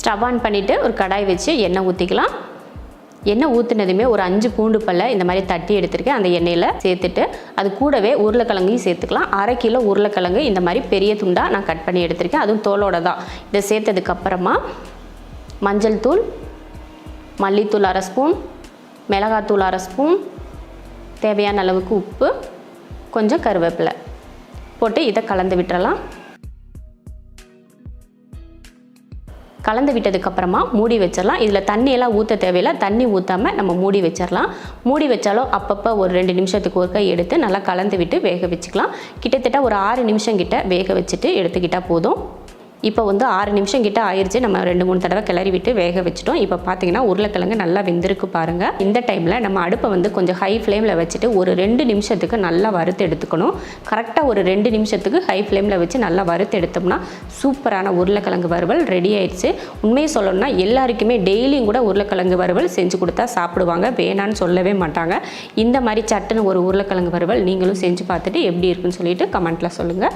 Stove on பண்ணிவிட்டு ஒரு கடாய் வச்சு எண்ணெய் ஊற்றிக்கலாம். எண்ணெய் ஊற்றினதுமே ஒரு 5 பூண்டு பல்லை இந்த மாதிரி தட்டி எடுத்துருக்கேன். அந்த எண்ணெயில் சேர்த்துட்டு அது கூடவே உருளைக்கிழங்கையும் சேர்த்துக்கலாம். 1/2 கிலோ உருளைக்கிழங்கு இந்த மாதிரி பெரிய துண்டாக நான் கட் பண்ணி எடுத்திருக்கேன். அதுவும் தோலோட தான். இதை சேர்த்ததுக்கப்புறமா மஞ்சள் தூள், மல்லித்தூள் 1/2 ஸ்பூன், மிளகாத்தூள் 1/2 ஸ்பூன், தேவையான அளவுக்கு உப்பு, கொஞ்சம் கருவேப்பிலை போட்டு இதை கலந்து விட்டுறலாம். கலந்து விட்டதுக்கப்புறமா மூடி வச்சிடலாம். இதில் தண்ணியெல்லாம் ஊற்ற தேவையில்லை. தண்ணி ஊற்றாமல் நம்ம மூடி வச்சிடலாம். மூடி வச்சாலும் அப்பப்போ ஒரு 2 நிமிஷத்துக்கு ஒருக்கா எடுத்து நல்லா கலந்து விட்டு வேக வச்சுக்கலாம். கிட்டத்தட்ட ஒரு 6 நிமிஷம் கிட்ட வேக வச்சுட்டு எடுத்துக்கிட்டால் போதும். இப்போ 6 நிமிஷம் கிட்ட ஆயிடுச்சு. நம்ம 2-3 தடவை கிளறி விட்டு வேக வச்சுட்டோம். இப்போ பார்த்தீங்கன்னா உருளைக்கிழங்கு நல்லா வெந்திருக்கு பாருங்கள். இந்த டைமில் நம்ம அடுப்பை கொஞ்சம் ஹை ஃப்ளேமில் வச்சுட்டு ஒரு 2 நிமிஷத்துக்கு நல்லா வறுத்து எடுத்துக்கணும். கரெக்டாக ஒரு 2 நிமிஷத்துக்கு ஹை ஃப்ளேமில் வச்சு நல்லா வறுத்து எடுத்தோம்னா சூப்பரான உருளைக்கிழங்கு வறுவல் ரெடி ஆயிடுச்சு. உண்மையை சொல்லணும்னா எல்லாருக்குமே டெய்லியும் கூட உருளைக்கிழங்கு வறுவல் செஞ்சு கொடுத்தா சாப்பிடுவாங்க, வேணான்னு சொல்லவே மாட்டாங்க. இந்த மாதிரி சட்டுன்னு ஒரு உருளைக்கிழங்கு வறுவல் நீங்களும் செஞ்சு பார்த்துட்டு எப்படி இருக்குன்னு சொல்லிட்டு கமெண்ட்டில் சொல்லுங்கள்.